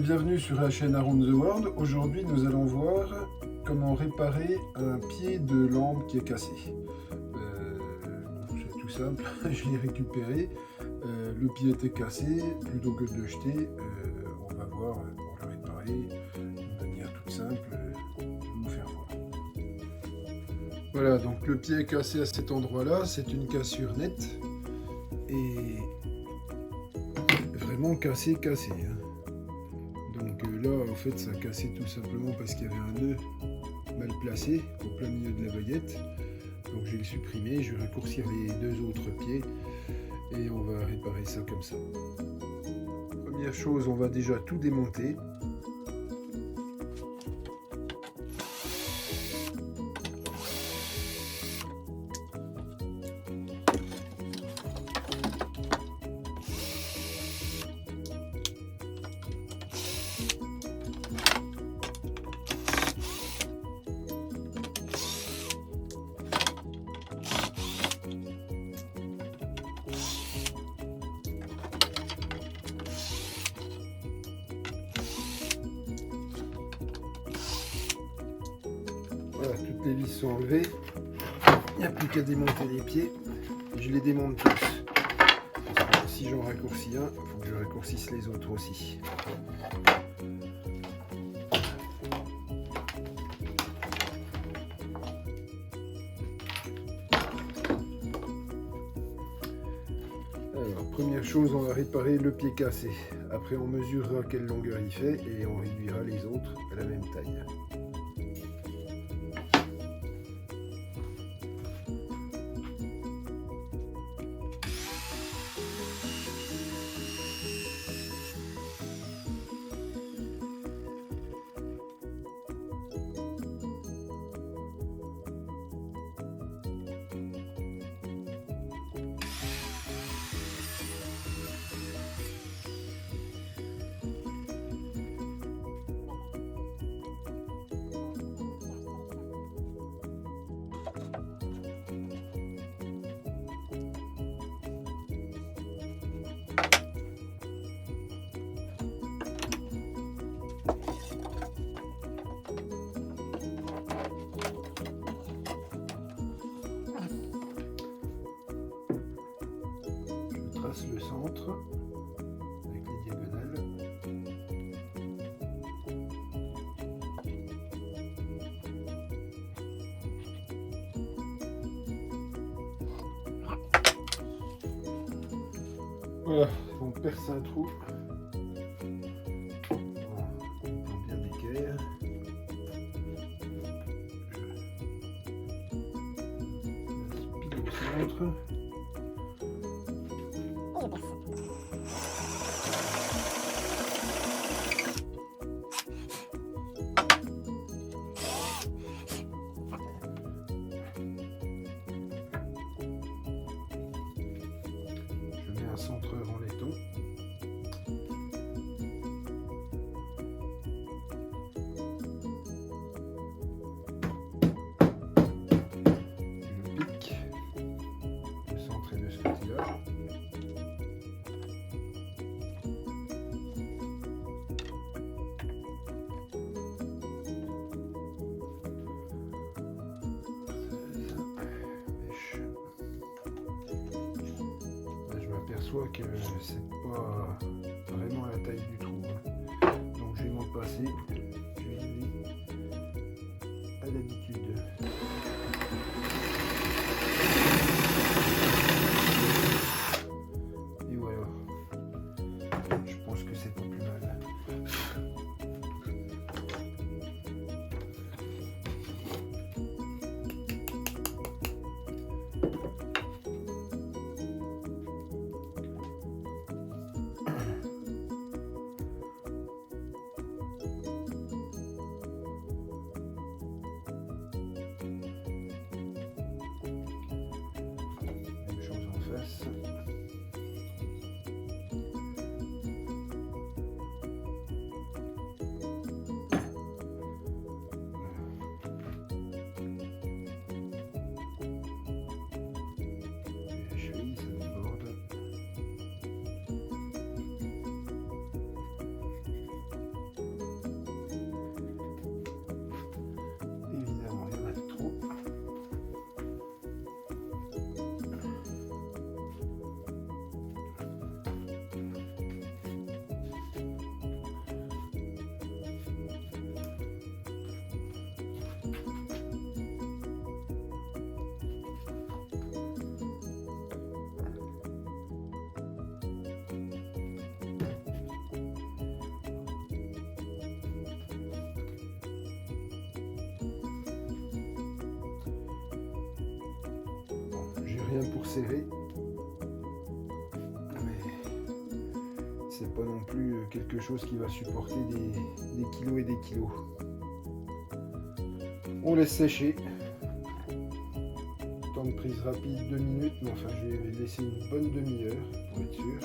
bienvenue sur la chaîne Around the World. Aujourd'hui nous allons voir comment réparer un pied de lampe qui est cassé. C'est tout simple, je l'ai récupéré, le pied était cassé, plutôt que de le jeter, on va voir pour le réparer de manière toute simple, je vais vous faire voir. Voilà, donc le pied est cassé à cet endroit-là, c'est une cassure nette et vraiment cassé. Hein. Donc là, en fait, ça a cassé tout simplement parce qu'il y avait un nœud mal placé au plein milieu de la baguette. Donc je vais le supprimer, je vais raccourcir les deux autres pieds et on va réparer ça comme ça. Première chose, on va déjà tout démonter. Voilà, toutes les vis sont enlevées, il n'y a plus qu'à démonter les pieds, je les démonte tous. Parce que si j'en raccourcis un, il faut que je raccourcisse les autres aussi. Alors, première chose, on va réparer le pied cassé. Après, on mesurera quelle longueur il fait et on réduira les autres à la même taille. Le centre avec les diagonales. Voilà, on perce un trou. On prend bien d'équerre. Pile au centre. Centreur en laiton. Le pic, le centre est de ce côté-là. Que c'est pas vraiment la taille du trou, hein. Donc je vais m'en passer, je vais y aller à l'habitude. Et voilà, je pense que c'est pas plus mal. rien pour serrer. Mais c'est pas non plus quelque chose qui va supporter des kilos et des kilos. On laisse sécher. Temps de prise rapide 2 minutes, mais enfin je vais laisser une bonne demi-heure pour être sûr.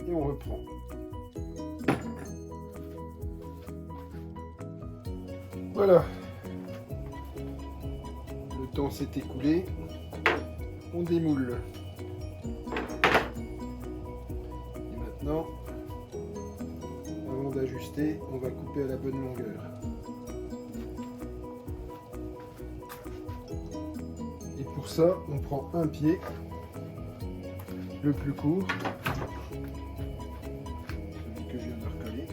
Et on reprend. Voilà. Le temps s'est écoulé. On démoule. Et maintenant, avant d'ajuster, on va couper à la bonne longueur. Et pour ça, on prend un pied, le plus court, celui que je viens de recoller.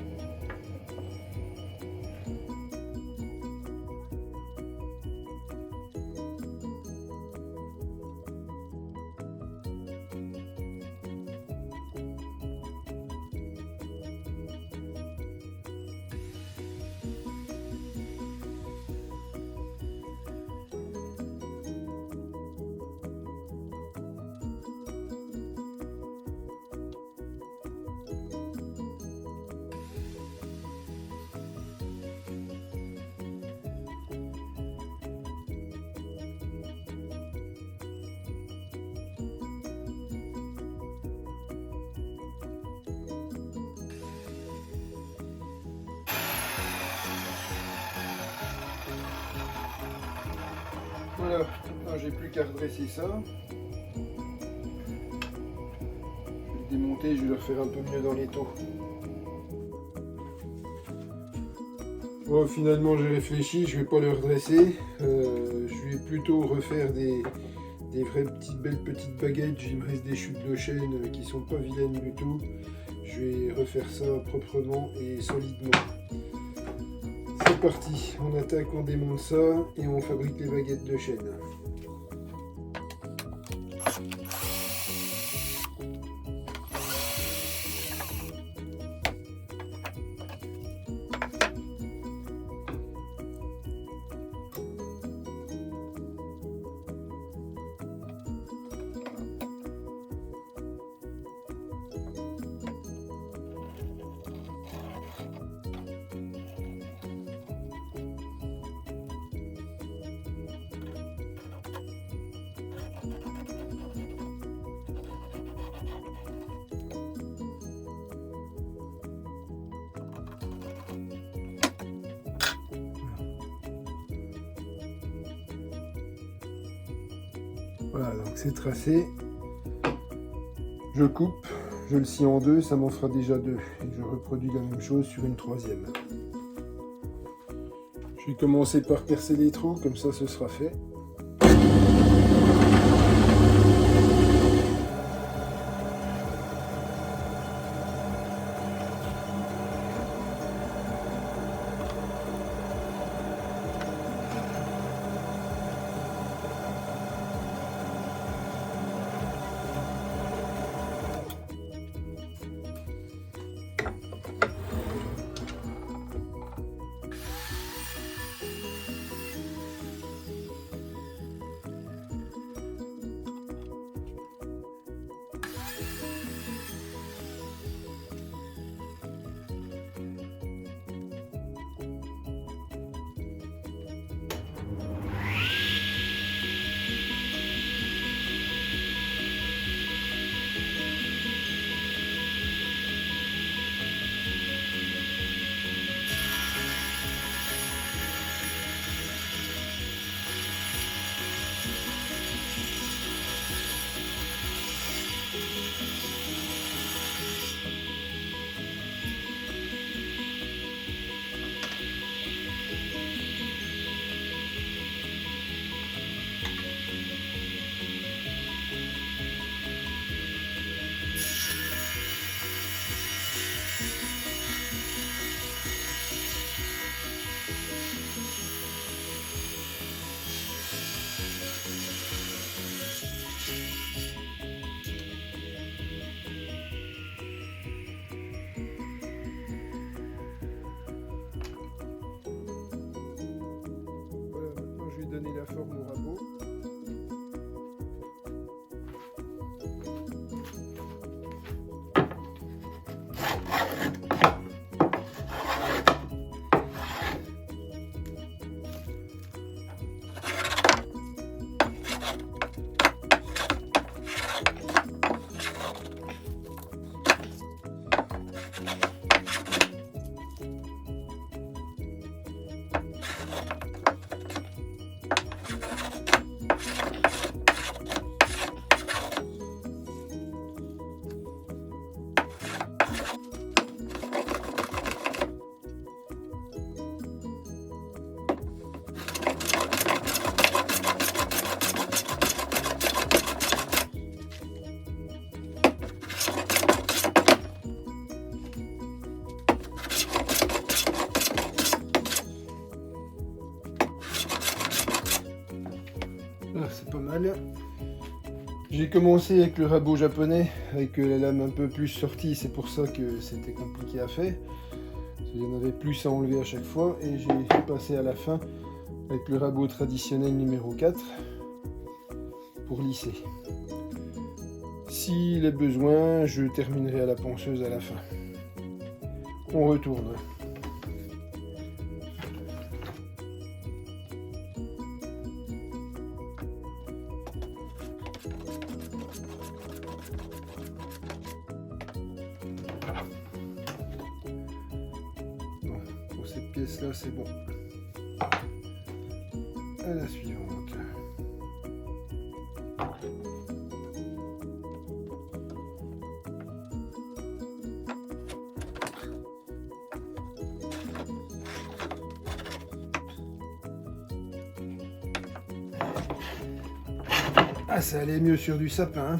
Voilà, maintenant j'ai plus qu'à redresser ça. Je vais le démonter, je vais le refaire un peu mieux dans l'étau. Bon, finalement j'ai réfléchi, je vais pas le redresser. Je vais plutôt refaire des vraies belles petites baguettes. Il me reste des chutes de chaîne qui sont pas vilaines du tout. Je vais refaire ça proprement et solidement. C'est parti, on attaque, on démonte ça et on fabrique les baguettes de chêne. Voilà, donc c'est tracé. Je coupe, je le scie en deux, ça m'en fera déjà deux. Et je reproduis la même chose sur une troisième. Je vais commencer par percer les trous, comme ça ce sera fait. Donner la forme au rabot. J'ai commencé avec le rabot japonais, avec la lame un peu plus sortie, c'est pour ça que c'était compliqué à faire. Il y en avait plus à enlever à chaque fois, et j'ai passé à la fin avec le rabot traditionnel numéro 4 pour lisser. S'il est besoin, je terminerai à la ponceuse à la fin. On retourne. Bon, pour cette pièce-là, c'est bon. À la suivante. Ah, ça allait mieux sur du sapin, hein.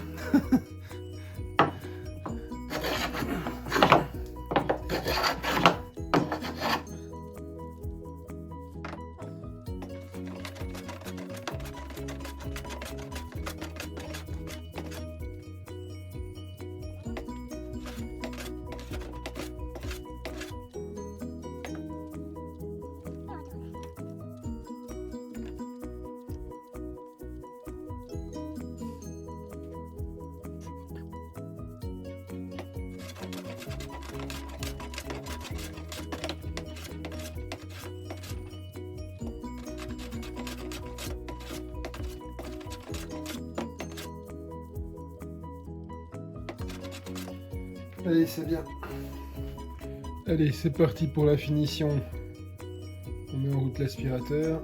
Allez, c'est bien. Allez, c'est parti pour la finition. On met en route l'aspirateur.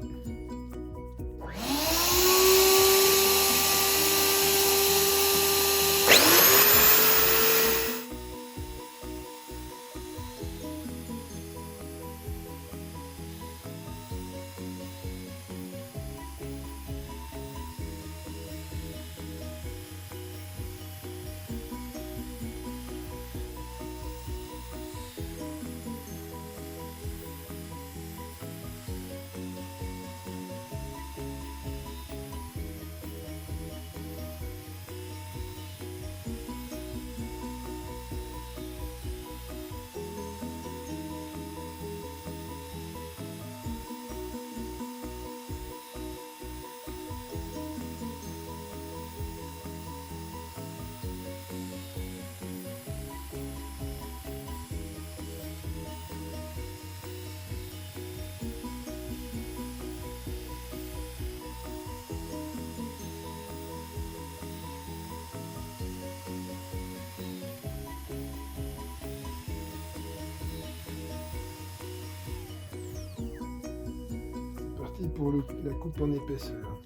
Pour la coupe en épaisseur.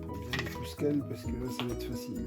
Pour bien les pousse-cales parce que là ça va être facile.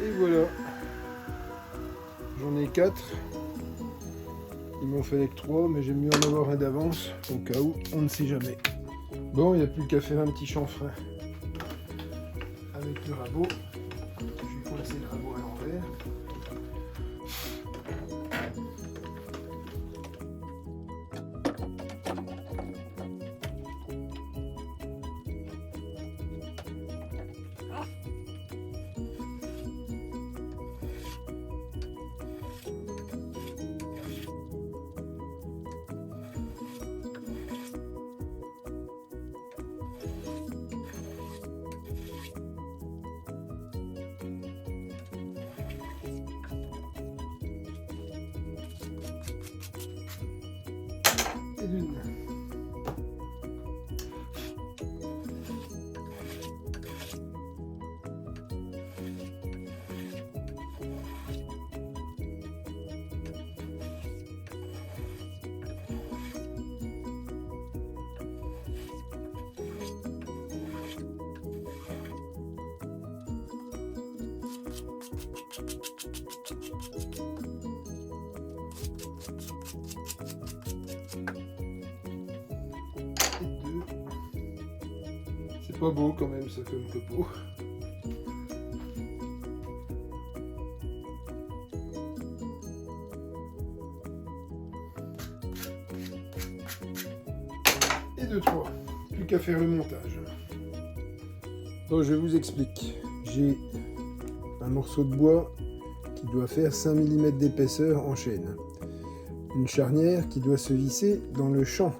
Et voilà, j'en ai 4. Il m'en fallait que 3, mais j'aime mieux en avoir un d'avance, au cas où, on ne sait jamais. Bon, il n'y a plus qu'à faire un petit chanfrein avec le rabot. Je vais coincer le rabot à l'envers. C'est pas beau quand même ça comme copeau. Et 2, 3. Plus qu'à faire le montage. Bon, je vous explique. J'ai un morceau de bois qui doit faire 5 mm d'épaisseur en chaîne. Une charnière qui doit se visser dans le champ.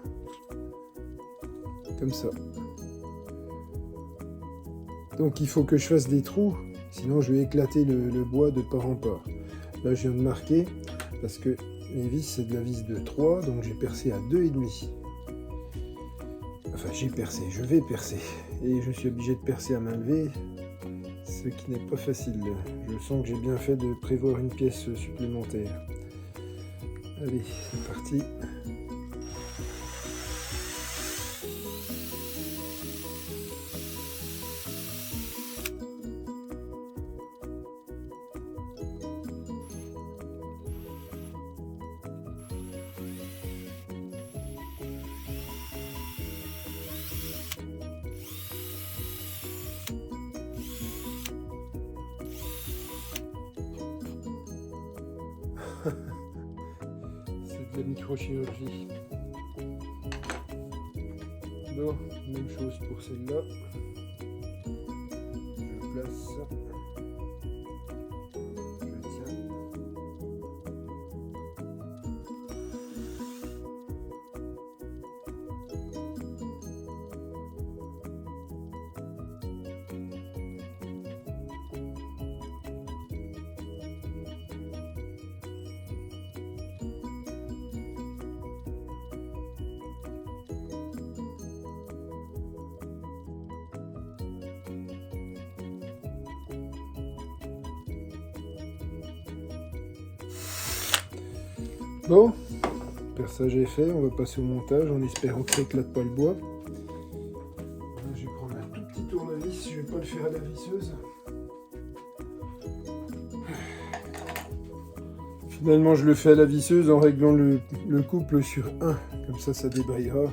Comme ça. Donc il faut que je fasse des trous, sinon je vais éclater le bois de part en part. Là je viens de marquer, parce que mes vis c'est de la vis de 3, donc j'ai percé à 2,5. Enfin j'ai percé, je vais percer. Et je suis obligé de percer à main levée, ce qui n'est pas facile. Je sens que j'ai bien fait de prévoir une pièce supplémentaire. Allez, c'est parti. C'est de la microchirurgie. Bon, même chose pour celle-là. Je place. Je tiens. Bon, perçage est fait, on va passer au montage en espérant que ça éclate pas le bois. Là, je vais prendre un tout petit tournevis, je vais pas le faire à la visseuse. Finalement je le fais à la visseuse en réglant le couple sur 1, comme ça débraillera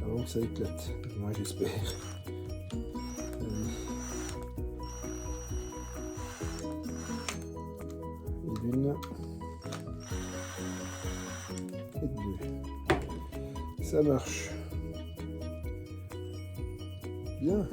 avant que ça éclate, moi j'espère. Et d'une. Et deux. Ça marche. Bien.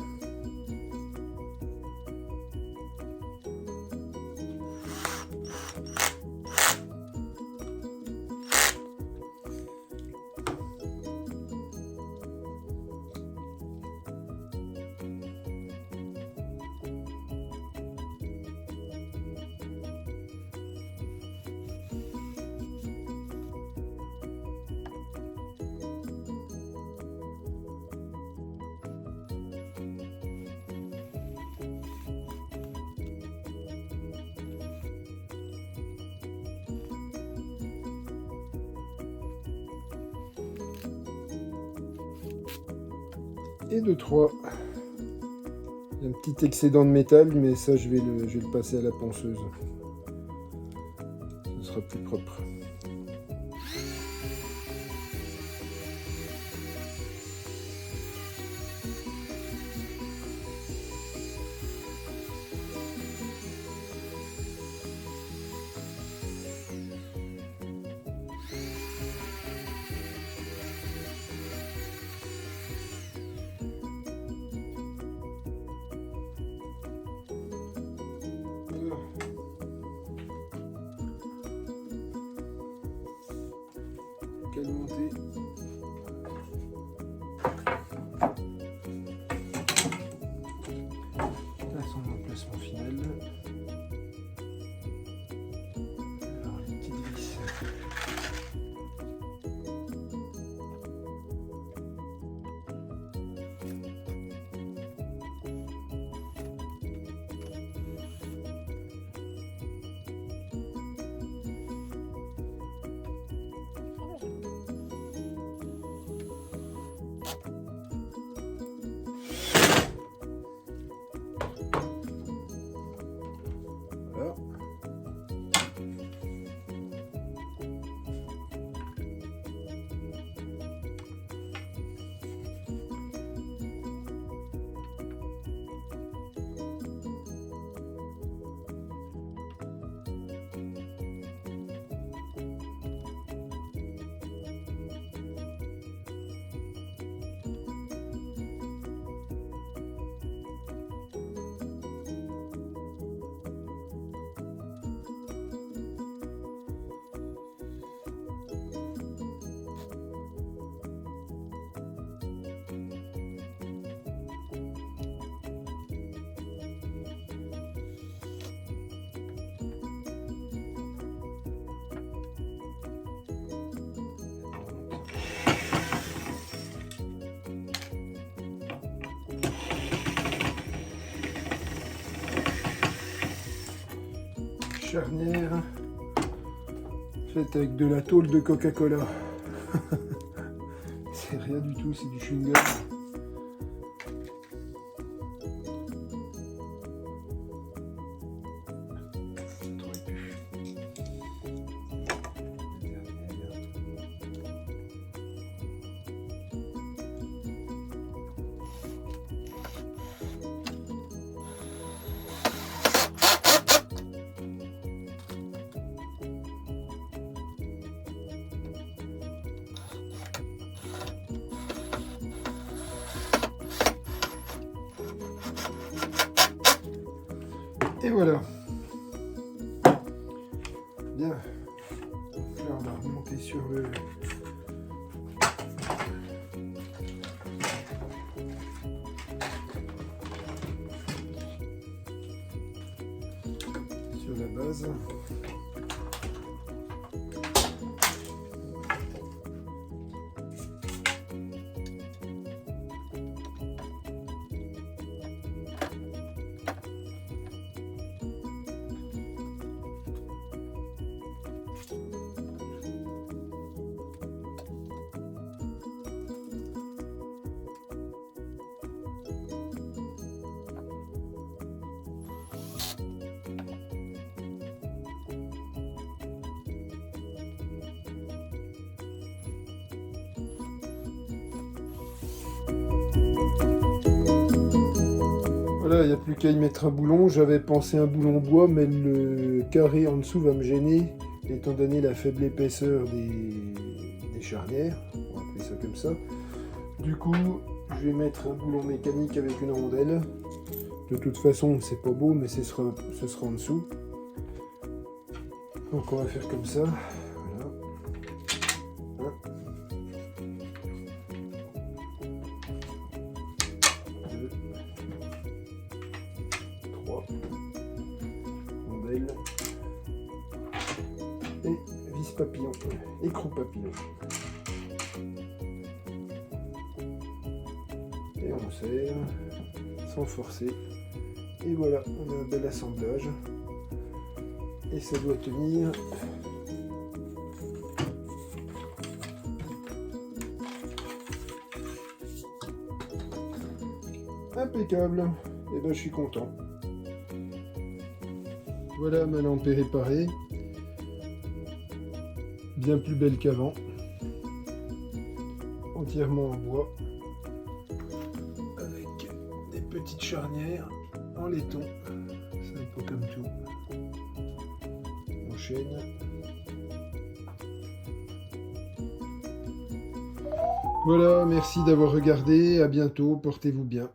Et 2, 3. Il y a un petit excédent de métal, mais ça je vais le passer à la ponceuse. Ce sera plus propre. Quelle montée. Là son emplacement final. Alors les petites vis. Voilà. Charnière faite avec de la tôle de Coca-Cola. C'est rien du tout, c'est du chewing-gum. Et voilà. Bien. Là, on va remonter sur la base. Voilà, il n'y a plus qu'à y mettre un boulon. J'avais pensé un boulon bois, mais le carré en dessous va me gêner, étant donné la faible épaisseur des charnières. On va appeler ça comme ça. Du coup, je vais mettre un boulon mécanique avec une rondelle. De toute façon, c'est pas beau, mais ce sera en dessous. Donc on va faire comme ça. Voilà. 1, 2, 3, rondelle et vis papillon, écrou papillon. Et on serre sans forcer. Et voilà, on a un bel assemblage. Et ça doit tenir. Impeccable. Et ben je suis content. Voilà, ma lampe est réparée. Bien plus belle qu'avant. Entièrement en bois. Avec des petites charnières en laiton. C'est un peu comme tout. On enchaîne. Voilà, merci d'avoir regardé. À bientôt. Portez-vous bien.